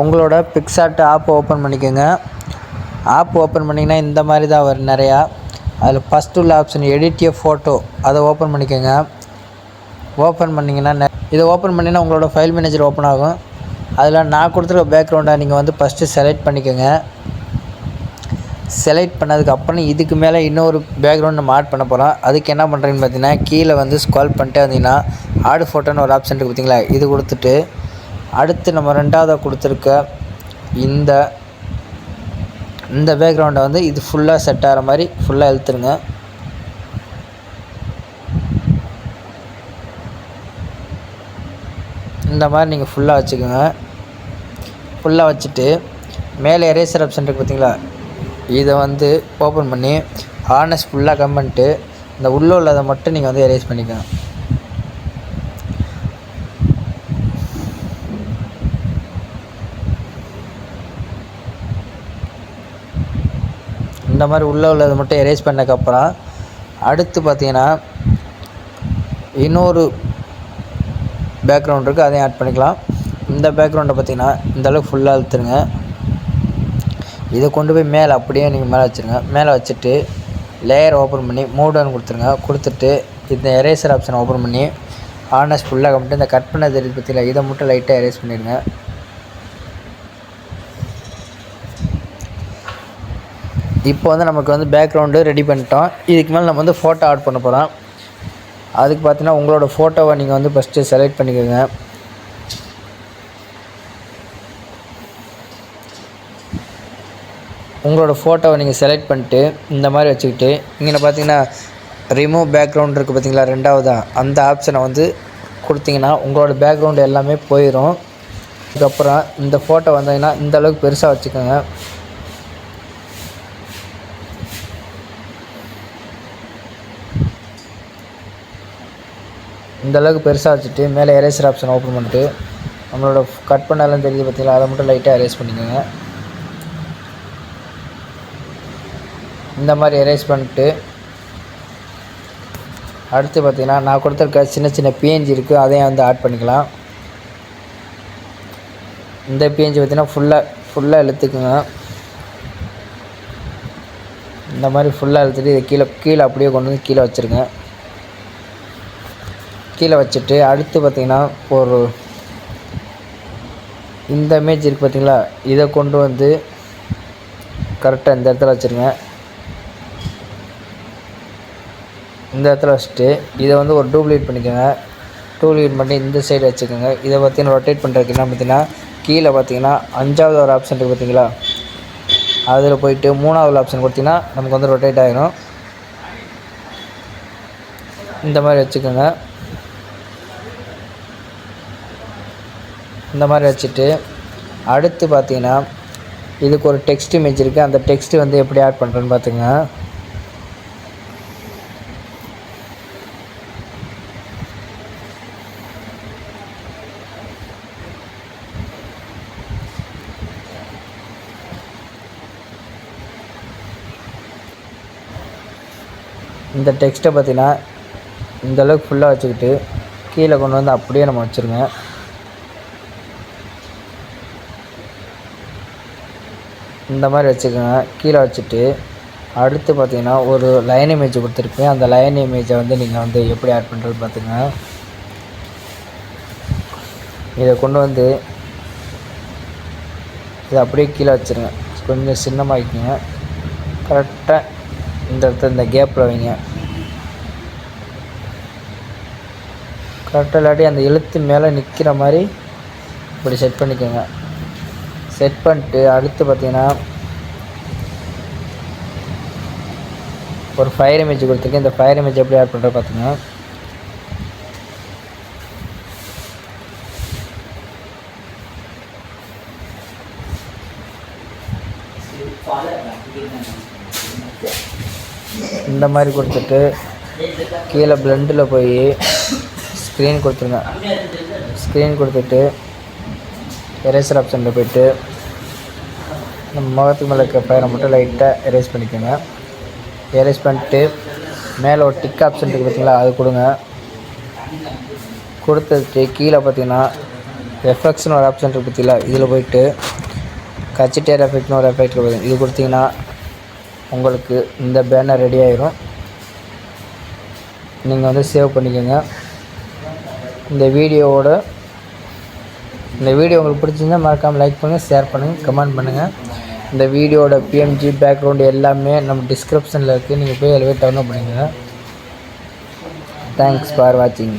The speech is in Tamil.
உங்களோட பிக்சார்ட் ஆப் ஓப்பன் பண்ணிக்கோங்க. ஆப் ஓப்பன் பண்ணிங்கன்னா இந்த மாதிரி தான் வரும் நிறையா. அதில் ஃபஸ்ட்டு உள்ள ஆப்ஷன் எடிட் எ ஃபோட்டோ, அதை ஓப்பன் பண்ணிக்கோங்க. ஓப்பன் பண்ணிங்கன்னா இதை ஓப்பன் பண்ணிங்கன்னா உங்களோட ஃபைல் மேனேஜர் ஓப்பன் ஆகும். அதில் நான் கொடுத்துருக்க பேக்ரவுண்டை நீங்கள் வந்து ஃபஸ்ட்டு செலக்ட் பண்ணிக்கோங்க. செலக்ட் பண்ணதுக்கப்புறம் இதுக்கு மேலே இன்னொரு பேக்ரவுண்ட் நம்ம ஆட் பண்ண போகிறோம். அதுக்கு என்ன பண்ணுறீங்கன்னு பார்த்தீங்கன்னா, கீழே வந்து ஸ்க்ரால் பண்ணிட்டே வந்தீங்கன்னா ஆட் ஃபோட்டோன்னு ஒரு ஆப்ஷன் இருக்குது பார்த்தீங்களா, இது கொடுத்துட்டு அடுத்து நம்ம ரெண்டாவதாக கொடுத்துருக்க இந்த பேக்ரவுண்டை வந்து இது ஃபுல்லாக செட் ஆகிற மாதிரி ஃபுல்லாக இழுத்துருங்க. இந்த மாதிரி நீங்கள் ஃபுல்லாக வச்சுக்கோங்க. ஃபுல்லாக வச்சுட்டு மேலே எரேசர் ஆப்ஷன் இருக்குது பார்த்தீங்களா, இதை வந்து ஓப்பன் பண்ணி ஹார்னஸ் ஃபுல்லாக கம் பண்ணிட்டு இந்த உள்ளே உள்ளதை மட்டும் நீங்கள் வந்து எரேஸ் பண்ணிக்கோங்க. இந்த மாதிரி உள்ளே உள்ளதை மட்டும் எரேஸ் பண்ணதுக்கப்புறம் அடுத்து பார்த்தீங்கன்னா இன்னொரு பேக்ரவுண்ட் இருக்குது, அதையும் ஆட் பண்ணிக்கலாம். இந்த பேக்ரவுண்டை பார்த்தீங்கன்னா இந்தளவுக்கு ஃபுல்லாக இழுத்துருங்க. இதை கொண்டு போய் மேலே அப்படியே நீங்கள் மேலே வச்சுருங்க. மேலே வச்சுட்டு லேயர் ஓப்பன் பண்ணி மூவ் டவுன் கொடுத்துருங்க. கொடுத்துட்டு இந்த எரேசர் ஆப்ஷனை ஓப்பன் பண்ணி ஹார்னஸ் ஃபுல்லாக கம்பிட்டு இந்த கட் பண்ண தெரியுது பார்த்தீங்களா, இதை மட்டும் லைட்டாக எரேஸ் பண்ணிடுங்க. இப்போ வந்து நமக்கு வந்து பேக்ரவுண்டு ரெடி பண்ணிட்டோம். இதுக்கு மேலே நம்ம வந்து ஃபோட்டோ ஆட் பண்ண போகிறோம். அதுக்கு பார்த்தீங்கன்னா உங்களோட ஃபோட்டோவை நீங்கள் வந்து ஃபஸ்ட்டு செலக்ட் பண்ணிக்கோங்க. உங்களோட ஃபோட்டோவை நீங்கள் செலக்ட் பண்ணிட்டு இந்த மாதிரி வச்சுக்கிட்டு இங்கே பார்த்தீங்கன்னா ரிமூவ் பேக்ரவுண்ட் இருக்குது பார்த்தீங்களா, ரெண்டாவதாக அந்த ஆப்ஷனை வந்து கொடுத்தீங்கன்னா உங்களோட பேக்ரவுண்டு எல்லாமே போயிடும். அதுக்கப்புறம் இந்த ஃபோட்டோ வந்தீங்கன்னா இந்த அளவுக்கு பெருசாக வச்சுக்கோங்க. இந்த அளவுக்கு பெருசாக வச்சுட்டு மேலே எரேசர் ஆப்ஷன் ஓப்பன் பண்ணிட்டு நம்மளோட கட் பண்ணாலும் தெரியுது பார்த்தீங்களா, அதை மட்டும் லைட்டாக எரேஸ் பண்ணிக்கோங்க. இந்த மாதிரி எரேஸ் பண்ணிட்டு அடுத்து பார்த்திங்கன்னா நான் கொடுத்துருக்க சின்ன சின்ன பிஎன்ஜி இருக்குது, அதையும் வந்து ஆட் பண்ணிக்கலாம். இந்த பிஎன்ஜி பார்த்திங்கன்னா ஃபுல்லாக இழுத்துக்குங்க. இந்த மாதிரி ஃபுல்லாக இழுத்துட்டு இதை கீழே அப்படியே கொண்டு வந்து கீழே வச்சுருங்க. கீழே வச்சுட்டு அடுத்து பார்த்திங்கன்னா இந்த இமேஜ் இருக்குது பார்த்திங்களா, இதை கொண்டு வந்து கரெக்டாக இந்த இடத்துல வச்சுருங்க. இந்த இடத்துல வச்சுட்டு இதை வந்து ஒரு டூப்ளிகேட் பண்ணிக்கோங்க. டூப்ளிகேட் பண்ணி இந்த சைடு வச்சுக்கோங்க. இதை பார்த்தீங்கன்னா ரொட்டேட் பண்ணுறதுக்கு என்ன பார்த்தீங்கன்னா கீழே பார்த்தீங்கன்னா 5வது ஒரு ஆப்ஷன் இருக்குது பார்த்தீங்களா, அதில் போயிட்டு 3வது ஆப்ஷன் கொடுத்தீங்கன்னா நமக்கு வந்து ரொட்டேட் ஆகிடும். இந்த மாதிரி வச்சுக்கோங்க. இந்த மாதிரி வச்சுட்டு அடுத்து பார்த்தீங்கன்னா இதுக்கு ஒரு டெக்ஸ்ட் இமேஜ் இருக்குது, அந்த டெக்ஸ்ட்டு வந்து எப்படி ஆட் பண்ணுறேன்னு பார்த்துங்க. இந்த டெக்ஸ்ட்டை பார்த்தீங்கன்னா இந்தளவுக்கு ஃபுல்லாக வச்சுக்கிட்டு கீழே கொண்டு வந்து அப்படியே நம்ம வச்சுருங்க. இந்த மாதிரி வச்சுக்கோங்க. கீழே வச்சுட்டு அடுத்து பார்த்தீங்கன்னா ஒரு லைன் இமேஜ் கொடுத்துருப்பேன், அந்த லைன் இமேஜை வந்து நீங்கள் வந்து எப்படி ஆட் பண்ணுறது பார்த்துங்க. இதை கொண்டு வந்து இதை அப்படியே கீழே வச்சுருங்க. கொஞ்சம் சின்னமாகிக்குங்க. கரெக்டாக இந்த இடத்துல இந்த கேப்பில் வைங்க. கரெக்டாக இல்லாட்டி அந்த எழுத்து மேலே நிற்கிற மாதிரி இப்படி செட் பண்ணிக்கோங்க. செட் பண்ணிட்டு அடுத்து பார்த்தீங்கன்னா ஒரு ஃபயர் இமேஜ் கொடுத்துருக்கேன். இந்த ஃபயர் இமேஜ் எப்படி ஆட் பண்ணுறது பார்த்துங்க. இந்த மாதிரி கொடுத்துட்டு கீழே பிளெண்டில் போய் ஸ்க்ரீன் கொடுத்துருங்க. ஸ்க்ரீன் கொடுத்துட்டு எரேசர் ஆப்ஷனில் போய்ட்டு நம்ம முகத்துக்கு மேலே இருக்க ஃபயரை மட்டும் லைட்டாக எரேஸ் பண்ணிக்கோங்க. எரேஸ் பண்ணிட்டு மேலே ஒரு டிக் ஆப்ஷன் இருக்குது பார்த்தீங்களா, அது கொடுங்க. கொடுத்துட்டு கீழே பார்த்தீங்கன்னா எஃபெக்ட்ஸ்னு ஒரு ஆப்ஷன் இருக்குது பற்றில, இதில் போய்ட்டு கச்சிட்டேர் எஃபெக்ட்னு ஒரு எஃபெக்ட் இருக்குது. இது கொடுத்தீங்கன்னா உங்களுக்கு இந்த பேனர் ரெடி ஆயிரும். நீங்கள் வந்து சேவ் பண்ணிக்கோங்க. இந்த வீடியோ உங்களுக்கு பிடிச்சிருந்தால் மறக்காமல் லைக் பண்ணுங்கள், ஷேர் பண்ணுங்கள், கமெண்ட் பண்ணுங்கள். இந்த வீடியோட பிஎன்ஜி பேக்ரவுண்டு எல்லாமே நம்ம டிஸ்கிரிப்ஷனில் இருக்குது. நீங்கள் போய் அதில் போய் டவுன்லோட் பண்ணிக்கோங்க. தேங்க்ஸ் ஃபார் வாட்சிங்.